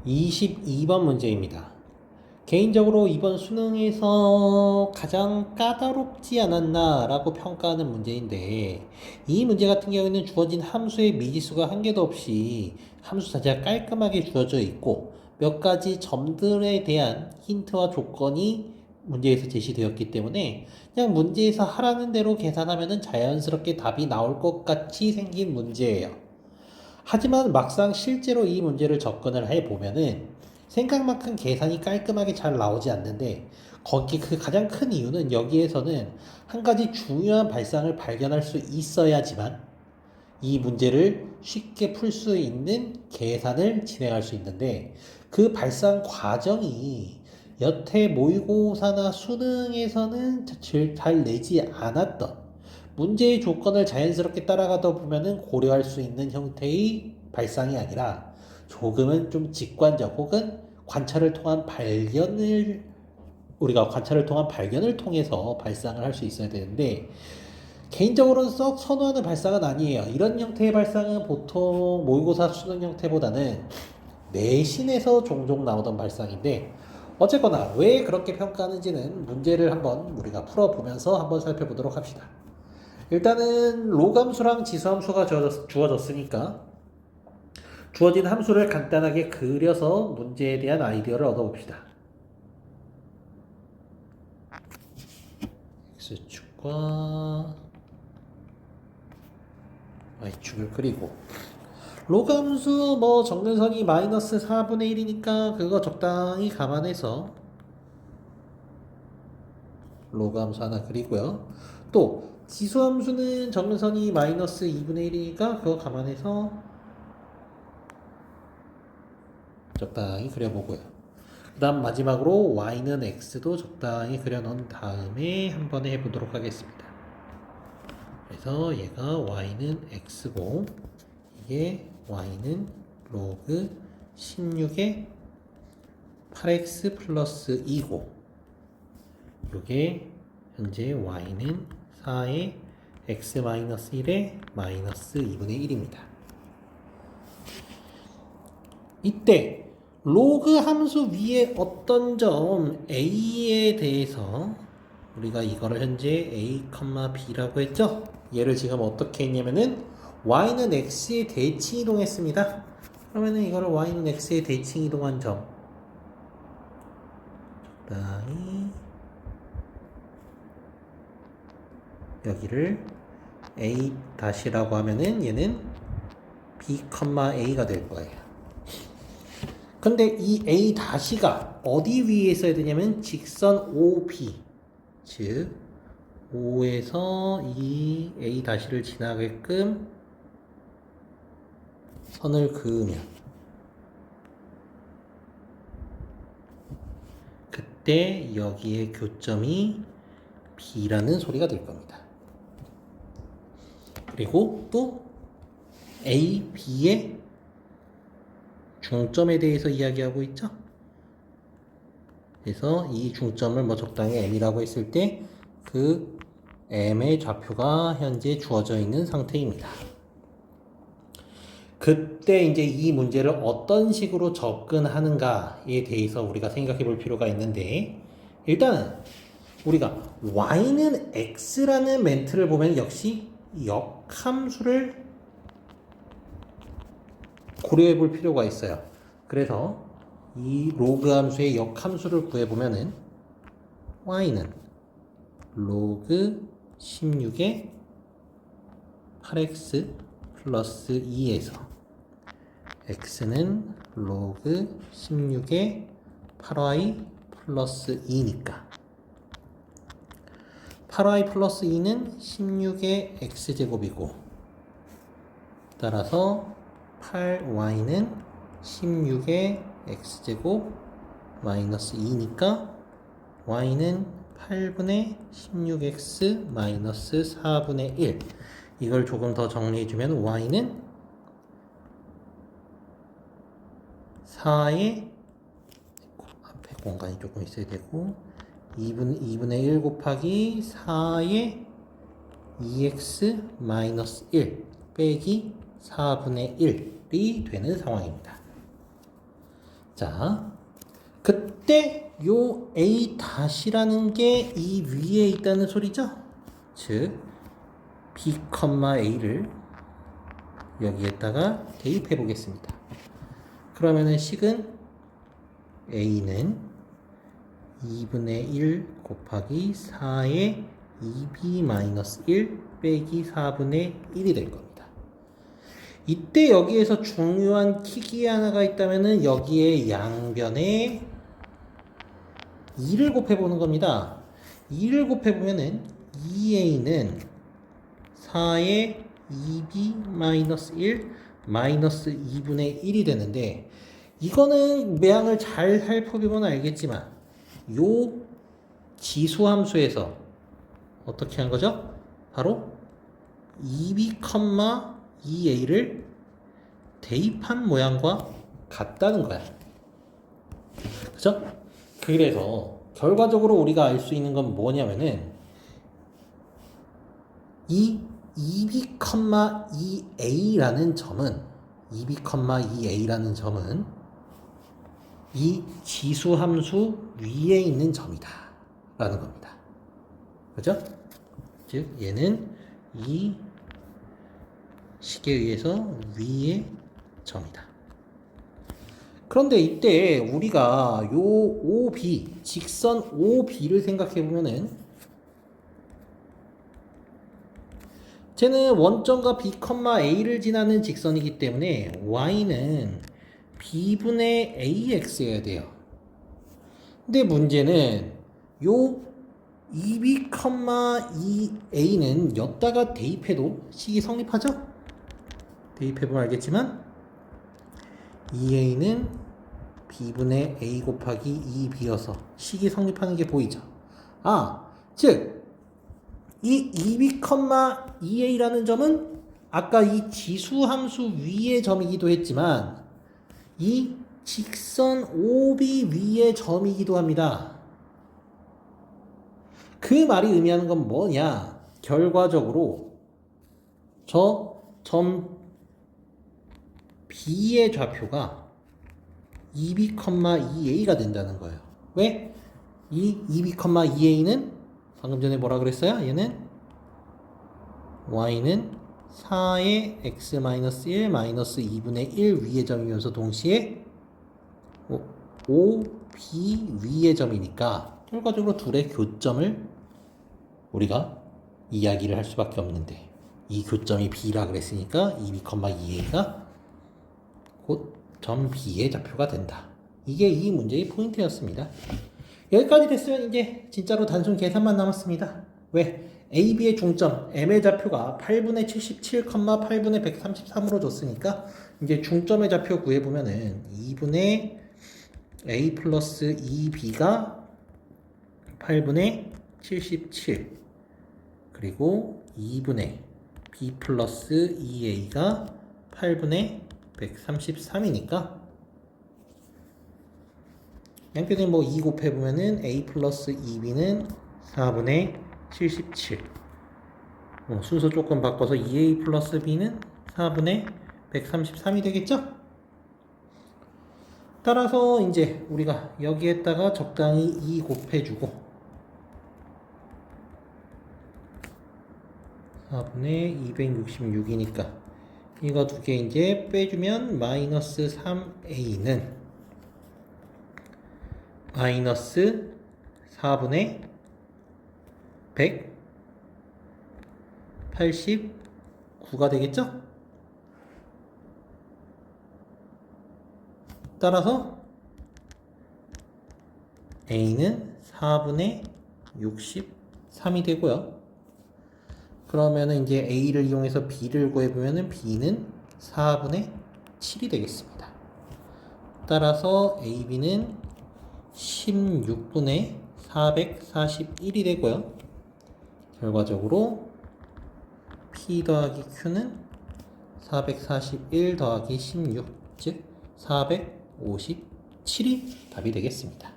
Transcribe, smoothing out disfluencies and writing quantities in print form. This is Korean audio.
22번 문제입니다. 개인적으로 이번 수능에서 가장 까다롭지 않았나 라고 평가하는 문제인데, 이 문제 같은 경우에는 주어진 함수의 미지수가 한 개도 없이 함수 자체가 깔끔하게 주어져 있고 몇 가지 점들에 대한 힌트와 조건이 문제에서 제시되었기 때문에 그냥 문제에서 하라는 대로 계산하면 자연스럽게 답이 나올 것 같이 생긴 문제예요. 하지만 막상 실제로 이 문제를 접근을 해보면은 생각만큼 계산이 깔끔하게 잘 나오지 않는데, 거기 그 가장 큰 이유는 여기에서는 한 가지 중요한 발상을 발견할 수 있어야지만 이 문제를 쉽게 풀 수 있는 계산을 진행할 수 있는데, 그 발상 과정이 여태 모의고사나 수능에서는 잘 내지 않았던 문제의 조건을 자연스럽게 따라가다 보면은 고려할 수 있는 형태의 발상이 아니라 조금은 좀 직관적 혹은 관찰을 통한 발견을 우리가 관찰을 통한 발견을 통해서 발상을 할 수 있어야 되는데, 개인적으로는 썩 선호하는 발상은 아니에요. 이런 형태의 발상은 보통 모의고사 수능 형태보다는 내신에서 종종 나오던 발상인데, 어쨌거나 왜 그렇게 평가하는지는 문제를 한번 우리가 풀어보면서 한번 살펴보도록 합시다. 일단은 로감수랑 지수함수가 주어졌으니까 주어진 함수를 간단하게 그려서 문제에 대한 아이디어를 얻어봅시다. x축과 y축을 그리고, 로감수 뭐 정근선이 마이너스 4분의 1이니까 그거 적당히 감안해서 로감수 하나 그리고요. 또 지수함수는 정근선이 마이너스 2분의 1이니까 그거 감안해서 적당히 그려보고요. 그 다음 마지막으로 y는 x도 적당히 그려놓은 다음에 한번 해보도록 하겠습니다. 그래서 얘가 y는 x고, 이게 y는 로그 16의 8x 플러스 2고, 이게 현재 y는 4의 x 마이너스 1의 마이너스 2분의 1입니다. 이때 로그 함수 위에 어떤 점 a에 대해서 우리가 이거를 현재 a, b라고 했죠? 얘를 지금 어떻게 했냐면은 y는 x에 대칭 이동했습니다. 그러면은 이거를 y는 x에 대칭 이동한 점 적당히 여기를 a 다시라고 하면은 얘는 b, a가 될 거예요. 근데 이 a 다시가 어디 위에 있어야 되냐면 직선 OB, 즉 O에서 이 a 다시를 지나게끔 선을 그으면 그때 여기에 교점이 B라는 소리가 될 겁니다. 그리고 또 A, B의 중점에 대해서 이야기하고 있죠. 그래서 이 중점을 뭐 적당히 M이라고 했을 때 그 M의 좌표가 현재 주어져 있는 상태입니다. 그때 이제 이 문제를 어떤 식으로 접근하는가에 대해서 우리가 생각해 볼 필요가 있는데, 일단 우리가 y는 x라는 멘트를 보면 역시 역함수를 고려해 볼 필요가 있어요. 그래서 이 로그 함수의 역함수를 구해보면은 y는 로그 16의 8x 플러스 2에서 x는 로그 16의 8y 플러스 2니까 8y 플러스 2는 16의 x제곱이고, 따라서 8y는 16의 x제곱 마이너스 2니까 y는 8분의 16x 마이너스 4분의 1. 이걸 조금 더 정리해주면 y는 4의 앞에 공간이 조금 있어야 되고 2분의 1 곱하기 4의 2x 마이너스 1 빼기 4분의 1이 되는 상황입니다. 자, 그때 요 A 다시라는 게 이 위에 있다는 소리죠? 즉 B, A를 여기에다가 대입해 보겠습니다. 그러면은 식은 A는 2분의 1 곱하기 4의 2B-1 빼기 4분의 1이 될 겁니다. 이때 여기에서 중요한 킥이 하나가 있다면은 여기에 양변에 2를 곱해보는 겁니다. 2를 곱해보면은 2a는 4의 2b-1 마이너스 2분의 1이 되는데, 이거는 모양을 잘 살펴보면 알겠지만 요 지수함수에서 어떻게 한 거죠? 바로 2b, 2a를 대입한 모양과 같다는 거야. 그죠? 그래서 결과적으로 우리가 알 수 있는 건 뭐냐면은 이 2b, 2a라는 점은 2b, 2a라는 점은 이 지수함수 위에 있는 점이다 라는 겁니다. 그죠? 즉 얘는 이 식에 의해서 위의 점이다. 그런데 이때 우리가 요 OB, 직선 OB를 생각해 보면은 쟤는 원점과 B, A를 지나는 직선이기 때문에 Y는 B분의 AX여야 돼요. 근데 문제는 요 2B, 2A는 여기다가 대입해도 식이 성립하죠? 대입해보면 알겠지만 2A는 B분의 A 곱하기 2B여서 식이 성립하는 게 보이죠? 즉 이 2B, 2A라는 점은 아까 이 지수함수 위의 점이기도 했지만 이 직선 OB 위의 점이기도 합니다. 그 말이 의미하는 건 뭐냐? 결과적으로 저 점 B의 좌표가 2B, 2A가 된다는 거예요. 왜? 이 2B, 2A는 방금 전에 뭐라 그랬어요? 얘는 Y는 4의 x-1 마이너스 2분의 1 위의 점이면서 동시에 OB 위의 점이니까 결과적으로 둘의 교점을 우리가 이야기를 할 수밖에 없는데, 이 교점이 B라 그랬으니까 2B, 2A가 곧 점 B의 좌표가 된다. 이게 이 문제의 포인트였습니다. 여기까지 됐으면 이제 진짜로 단순 계산만 남았습니다. 왜? A, B의 중점 M의 좌표가 8분의 77, 8분의 133으로 줬으니까 이제 중점의 좌표 구해보면은 2분의 A 플러스 2B가 8분의 77, 그리고 2분의 B 플러스 2A가 8분의 133이니까 양변에 뭐 2 곱해보면은 A 플러스 2B는 4분의 77. 순서 조금 바꿔서 2A 플러스 B는 4분의 133이 되겠죠? 따라서 이제 우리가 여기에다가 적당히 2 곱해주고 4분의 266이니까 이거 두 개 이제 빼주면 마이너스 3A는 마이너스 4분의 189가 되겠죠? 따라서 A는 4분의 63이 되고요. 그러면은 이제 A를 이용해서 B를 구해보면은 B는 4분의 7이 되겠습니다. 따라서 AB는 16분의 441이 되고요. 결과적으로 P 더하기 Q는 441 더하기 16, 즉 457이 답이 되겠습니다.